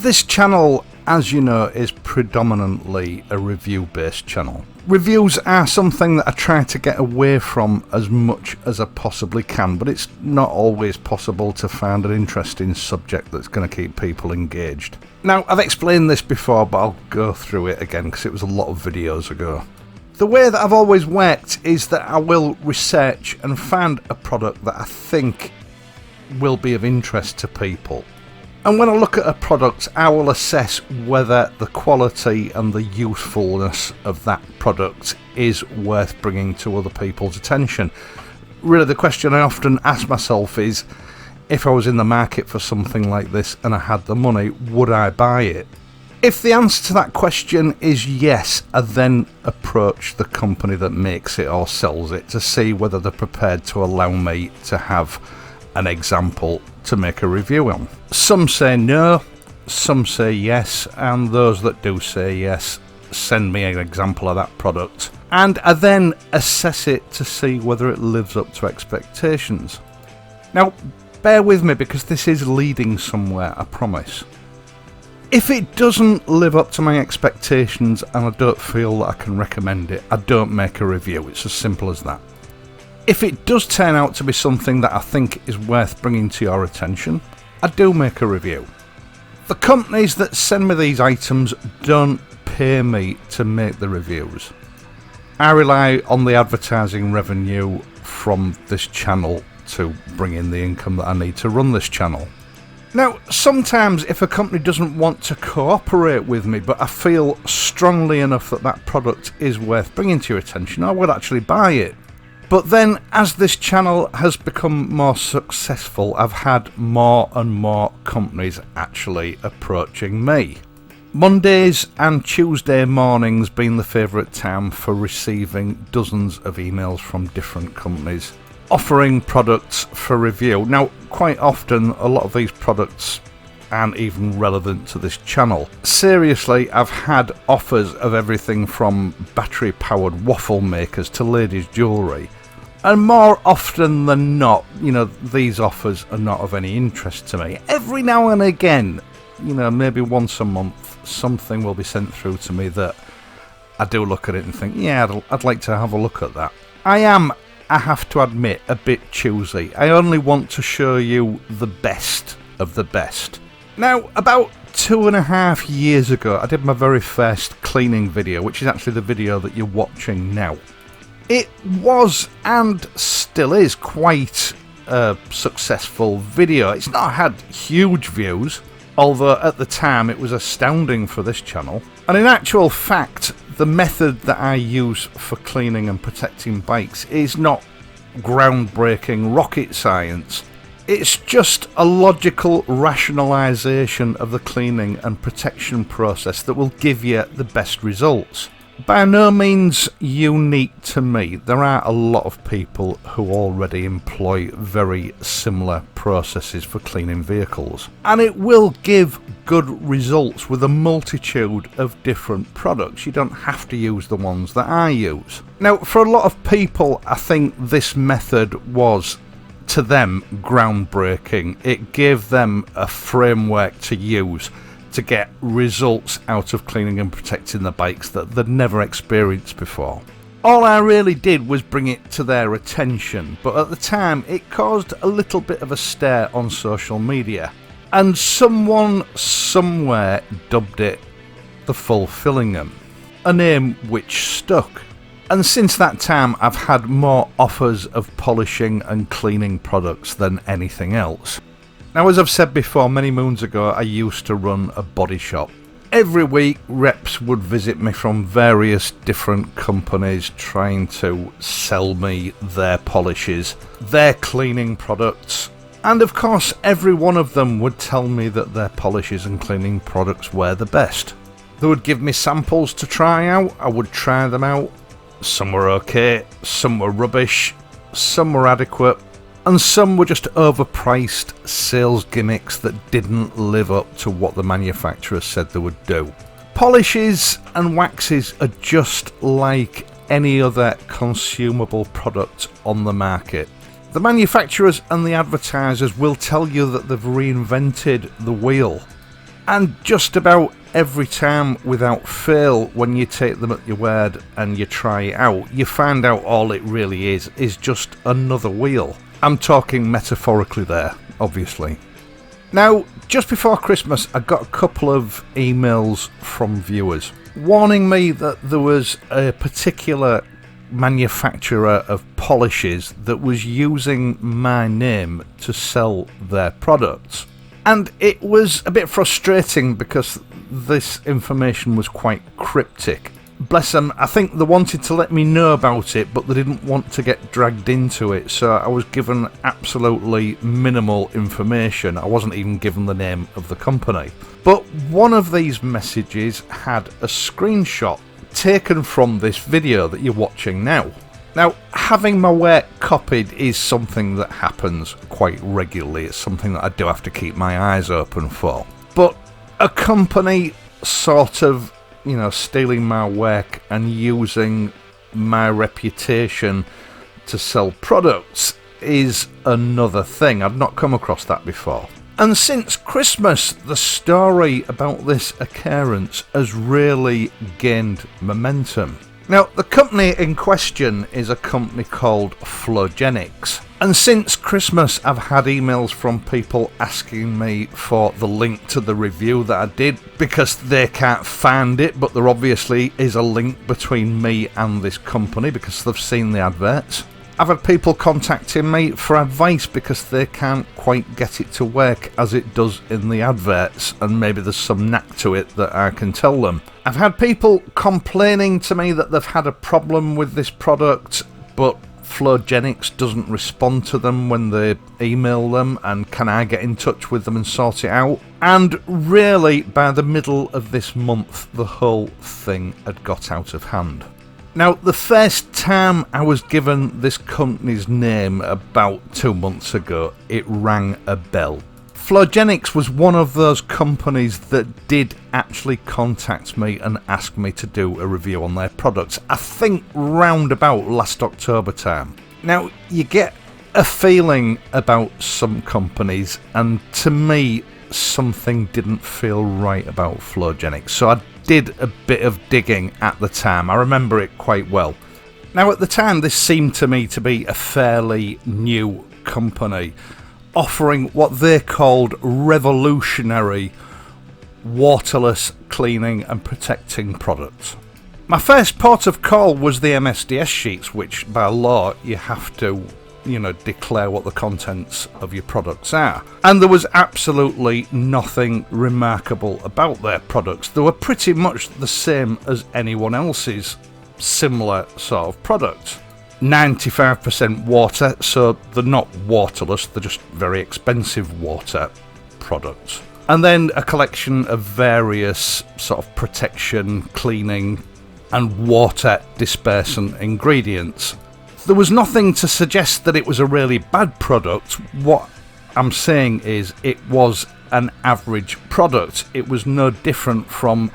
This channel, as you know, is predominantly a review-based channel. Reviews are something that I try to get away from as much as I possibly can, but it's not always possible to find an interesting subject that's going to keep people engaged. Now, I've explained this before, but I'll go through it again because it was a lot of videos ago. The way that I've always worked is that I will research and find a product that I think will be of interest to people. And when I look at a product, I will assess whether the quality and the usefulness of that product is worth bringing to other people's attention. Really, the question I often ask myself is, if I was in the market for something like this and I had the money, would I buy it? If the answer to that question is yes, I then approach the company that makes it or sells it to see whether they're prepared to allow me to have an example to make a review on. Some say no, some say yes, and those that do say yes send me an example of that product, and I then assess it to see whether it lives up to expectations. Now, bear with me because this is leading somewhere, I promise. If it doesn't live up to my expectations and I don't feel that I can recommend it, I don't make a review. It's as simple as that. If it does turn out to be something that I think is worth bringing to your attention, I do make a review. The companies that send me these items don't pay me to make the reviews. I rely on the advertising revenue from this channel to bring in the income that I need to run this channel. Now, sometimes if a company doesn't want to cooperate with me, but I feel strongly enough that that product is worth bringing to your attention, I would actually buy it. But then, as this channel has become more successful, I've had more and more companies actually approaching me. Mondays and Tuesday mornings being the favourite time for receiving dozens of emails from different companies offering products for review. Now, quite often, a lot of these products aren't even relevant to this channel. Seriously, I've had offers of everything from battery-powered waffle makers to ladies' jewellery. And more often than not, these offers are not of any interest to me. Every now and again, maybe once a month, something will be sent through to me that I do look at it and think, yeah, I'd like to have a look at that. I have to admit, a bit choosy. I only want to show you the best of the best. Now, about 2.5 years ago, I did my very first cleaning video, which is actually the video that you're watching now. It was, and still is, quite a successful video. It's not had huge views, although at the time it was astounding for this channel. And in actual fact, the method that I use for cleaning and protecting bikes is not groundbreaking rocket science. It's just a logical rationalisation of the cleaning and protection process that will give you the best results. By no means unique to me. There are a lot of people who already employ very similar processes for cleaning vehicles, and it will give good results with a multitude of different products. You don't have to use the ones that I use. Now, for a lot of people, I think this method was, to them, groundbreaking. It gave them a framework to use to get results out of cleaning and protecting the bikes that they'd never experienced before. All I really did was bring it to their attention, but at the time it caused a little bit of a stir on social media, and someone somewhere dubbed it the Fulfillingham, a name which stuck. And since that time I've had more offers of polishing and cleaning products than anything else. Now, as I've said before, many moons ago I used to run a body shop. Every week reps would visit me from various different companies trying to sell me their polishes, their cleaning products, and of course every one of them would tell me that their polishes and cleaning products were the best. They would give me samples to try out, I would try them out. Some were okay, some were rubbish, some were adequate, and some were just overpriced sales gimmicks that didn't live up to what the manufacturer said they would do. Polishes and waxes are just like any other consumable product on the market. The manufacturers and the advertisers will tell you that they've reinvented the wheel. And just about every time without fail, when you take them at your word and you try it out, you find out all it really is just another wheel. I'm talking metaphorically there, obviously. Now, just before Christmas, I got a couple of emails from viewers warning me that there was a particular manufacturer of polishes that was using my name to sell their products. And it was a bit frustrating because this information was quite cryptic. Bless them, I think they wanted to let me know about it, but they didn't want to get dragged into it, so I was given absolutely minimal information. I wasn't even given the name of the company. But one of these messages had a screenshot taken from this video that you're watching now. Now, having my work copied is something that happens quite regularly. It's something that I do have to keep my eyes open for. But a company sort of, stealing my work and using my reputation to sell products is another thing. I've not come across that before. And since Christmas, the story about this occurrence has really gained momentum. Now, the company in question is a company called Flowgenix. And since Christmas, I've had emails from people asking me for the link to the review that I did because they can't find it, but there obviously is a link between me and this company because they've seen the adverts. I've had people contacting me for advice because they can't quite get it to work as it does in the adverts, and maybe there's some knack to it that I can tell them. I've had people complaining to me that they've had a problem with this product, but Flowgenix doesn't respond to them when they email them, and can I get in touch with them and sort it out? And really, by the middle of this month, the whole thing had got out of hand. Now, the first time I was given this company's name about 2 months ago, it rang a bell. Flowgenix was one of those companies that did actually contact me and ask me to do a review on their products, I think round about last October time. Now, you get a feeling about some companies, and to me, something didn't feel right about Flowgenix, so I did a bit of digging at the time. I remember it quite well. Now, at the time, this seemed to me to be a fairly new company offering what they called revolutionary waterless cleaning and protecting products. My first port of call was the MSDS sheets, which by law you have to declare what the contents of your products are. And there was absolutely nothing remarkable about their products. They were pretty much the same as anyone else's similar sort of products. 95% water, so they're not waterless, they're just very expensive water products. And then a collection of various sort of protection, cleaning and water dispersant ingredients. There was nothing to suggest that it was a really bad product. What I'm saying is it was an average product. It was no different from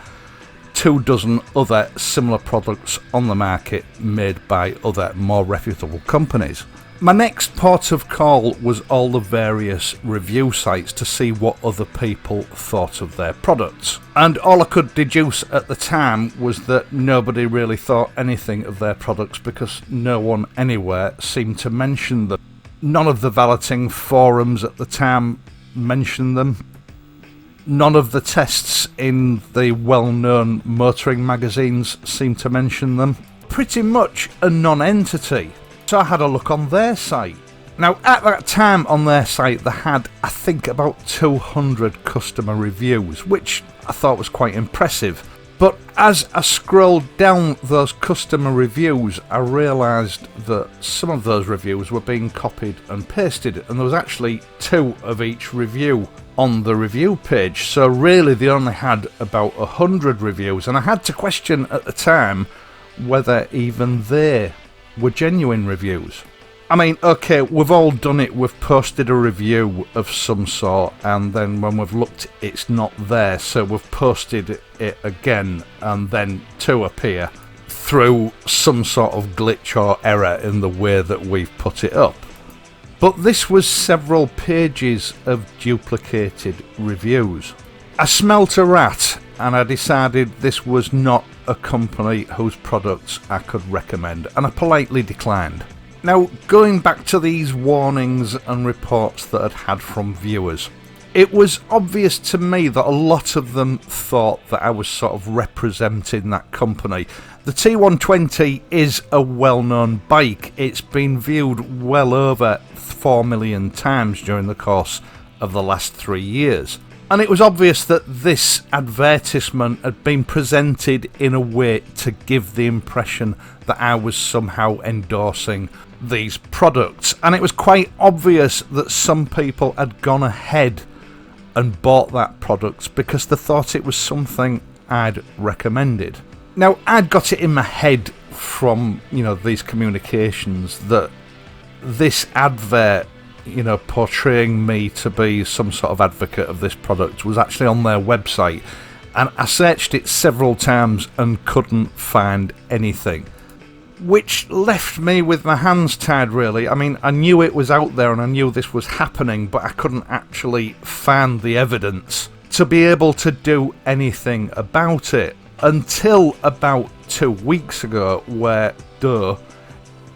24 other similar products on the market made by other more reputable companies. My next port of call was all the various review sites to see what other people thought of their products. And all I could deduce at the time was that nobody really thought anything of their products because no one anywhere seemed to mention them. None of the valeting forums at the time mentioned them. None of the tests in the well-known motoring magazines seemed to mention them. Pretty much a non-entity. So I had a look on their site. Now, at that time on their site, they had, I think, about 200 customer reviews, which I thought was quite impressive. But as I scrolled down those customer reviews, I realised that some of those reviews were being copied and pasted, and there was actually 2 of each review on the review page. So really, they only had about 100 reviews, and I had to question at the time whether even they were genuine reviews. I mean, okay, we've all done it. We've posted a review of some sort, and then when we've looked, it's not there, so we've posted it again, and then 2 appear through some sort of glitch or error in the way that we've put it up. But this was several pages of duplicated reviews. I smelt a rat and I decided this was not a company whose products I could recommend, and I politely declined. Now, going back to these warnings and reports that I'd had from viewers, it was obvious to me that a lot of them thought that I was sort of representing that company. The T120 is a well-known bike. It's been viewed well over 4 million times during the course of the last 3 years. And it was obvious that this advertisement had been presented in a way to give the impression that I was somehow endorsing these products. And it was quite obvious that some people had gone ahead and bought that product because they thought it was something I'd recommended. Now, I'd got it in my head from, these communications that this advert, portraying me to be some sort of advocate of this product was actually on their website, and I searched it several times and couldn't find anything, which left me with my hands tied, really. I mean, I knew it was out there and I knew this was happening, but I couldn't actually find the evidence to be able to do anything about it until about 2 weeks ago, where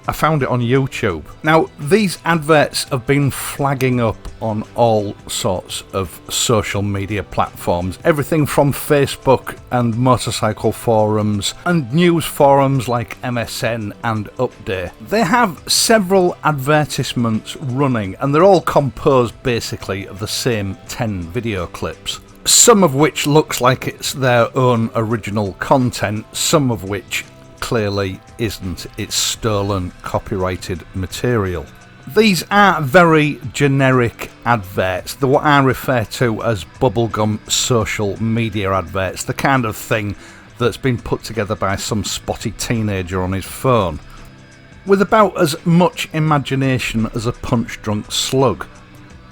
I found it on YouTube. Now, these adverts have been flagging up on all sorts of social media platforms, everything from Facebook and motorcycle forums and news forums like MSN and Update. They have several advertisements running, and they're all composed basically of the same 10 video clips, some of which looks like it's their own original content, some of which clearly isn't. It's stolen, copyrighted material. These are very generic adverts. They're what I refer to as bubblegum social media adverts, the kind of thing that's been put together by some spotty teenager on his phone, with about as much imagination as a punch-drunk slug.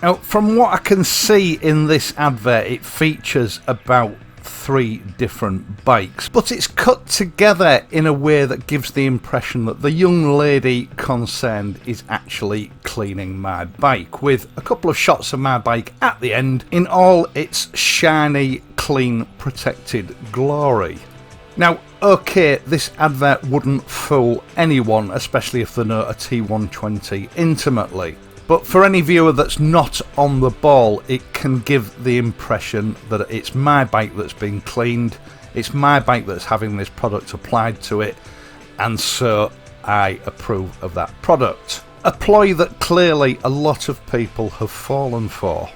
Now, from what I can see in this advert, it features about 3 different bikes, but it's cut together in a way that gives the impression that the young lady concerned is actually cleaning my bike, with a couple of shots of my bike at the end in all its shiny, clean, protected glory. Now, okay, this advert wouldn't fool anyone, especially if they know a T120 intimately. But for any viewer that's not on the ball, it can give the impression that it's my bike that's being cleaned, it's my bike that's having this product applied to it, and so I approve of that product. A ploy that clearly a lot of people have fallen for.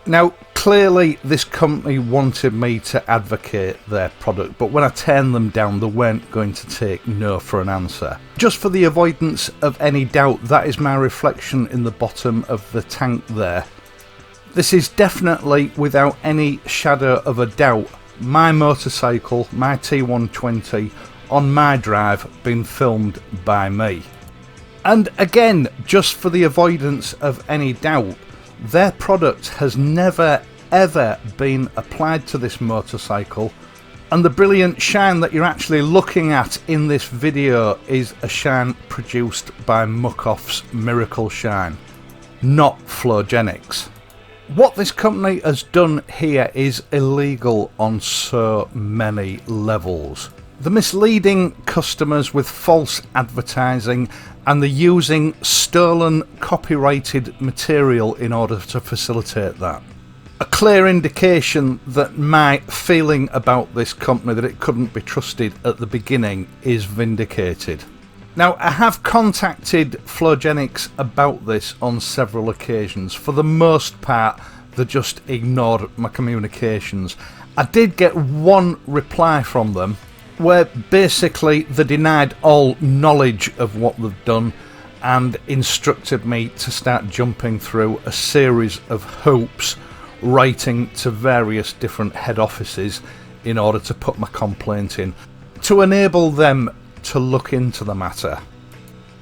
Now, clearly this company wanted me to advocate their product, but when I turned them down, they weren't going to take no for an answer. Just for the avoidance of any doubt, that is my reflection in the bottom of the tank there. This is definitely, without any shadow of a doubt, my motorcycle, my T120, on my drive, being filmed by me. And again, just for the avoidance of any doubt, their product has never ever been applied to this motorcycle, and the brilliant shine that you're actually looking at in this video is a shine produced by Muc-Off's Miracle Shine, not Flowgenix. What this company has done here is illegal on so many levels. They're misleading customers with false advertising, and they're using stolen, copyrighted material in order to facilitate that. A clear indication that my feeling about this company, that it couldn't be trusted at the beginning, is vindicated. Now, I have contacted Flowgenix about this on several occasions. For the most part, they just ignored my communications. I did get one reply from them, where basically they denied all knowledge of what they've done and instructed me to start jumping through a series of hoops, writing to various different head offices in order to put my complaint in, to enable them to look into the matter.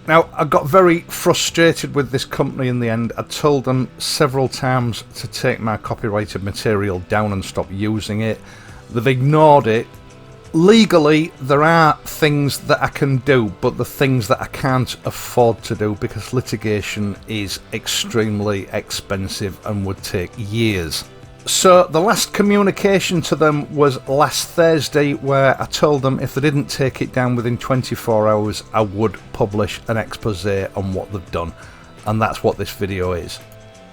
Now, I got very frustrated with this company in the end. I told them several times to take my copyrighted material down and stop using it. They've ignored it. Legally, there are things that I can do, but the things that I can't afford to do because litigation is extremely expensive and would take years. So the last communication to them was last Thursday, where I told them if they didn't take it down within 24 hours, I would publish an expose on what they've done. And that's what this video is.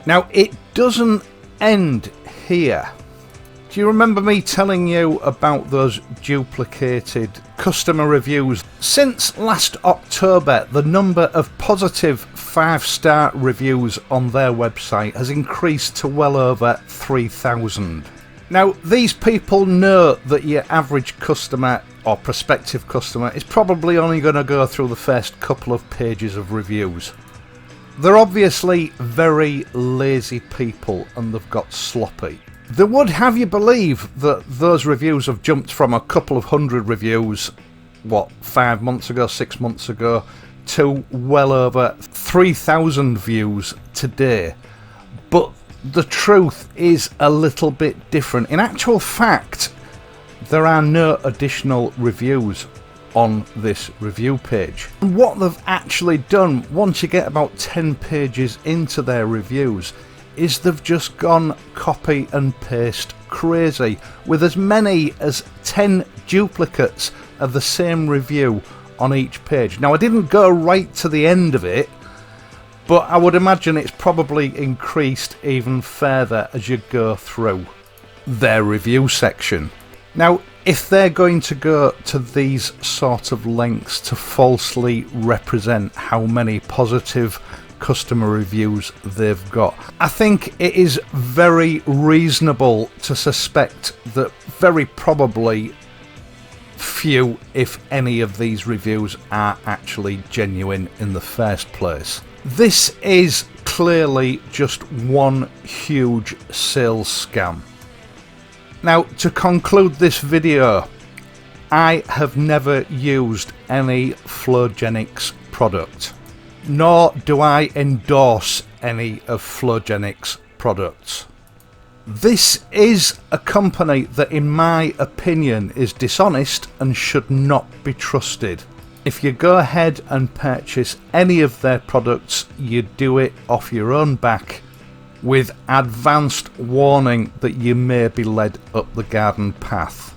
Now, it doesn't end here. Do you remember me telling you about those duplicated customer reviews? Since last October, the number of positive 5-star reviews on their website has increased to well over 3,000. Now, these people know that your average customer or prospective customer is probably only going to go through the first couple of pages of reviews. They're obviously very lazy people and they've got sloppy. They would have you believe that those reviews have jumped from a couple of hundred reviews, 5 months ago, 6 months ago, to well over 3,000 views today. But the truth is a little bit different. In actual fact, there are no additional reviews on this review page. And what they've actually done, once you get about 10 pages into their reviews, is they've just gone copy and paste crazy with as many as 10 duplicates of the same review on each page. Now, I didn't go right to the end of it, but I would imagine it's probably increased even further as you go through their review section. Now, if they're going to go to these sort of lengths to falsely represent how many positive customer reviews they've got, I think it is very reasonable to suspect that very probably few, if any, of these reviews are actually genuine in the first place. This is clearly just one huge sales scam. Now, to conclude this video, I have never used any Flowgenix product, nor do I endorse any of Flowgenix products. This is a company that, in my opinion, is dishonest and should not be trusted. If you go ahead and purchase any of their products, you do it off your own back, with advanced warning that you may be led up the garden path.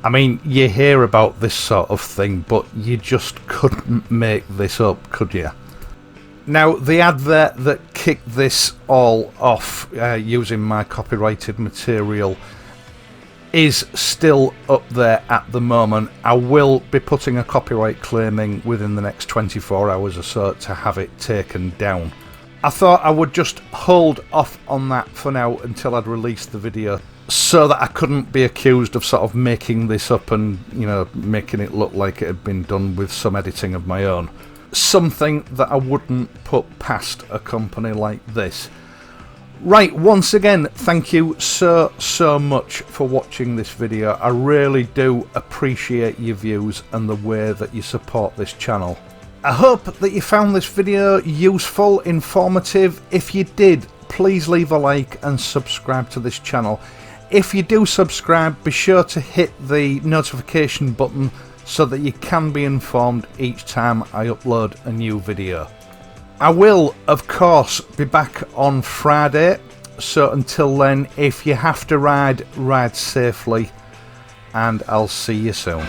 I mean, you hear about this sort of thing, but you just couldn't make this up, could you? Now, the advert that kicked this all off using my copyrighted material is still up there at the moment. I will be putting a copyright claim in within the next 24 hours or so to have it taken down. I thought I would just hold off on that for now until I'd released the video, so that I couldn't be accused of sort of making this up and, you know, making it look like it had been done with some editing of my own. Something that I wouldn't put past a company like this. Right, once again, thank you so much for watching this video. I really do appreciate your views and the way that you support this channel. I hope that you found this video useful, informative. If you did, please leave a like and subscribe to this channel. If you do subscribe, be sure to hit the notification button so that you can be informed each time I upload a new video. I will, of course, be back on Friday, so until then, if you have to ride, ride safely, and I'll see you soon.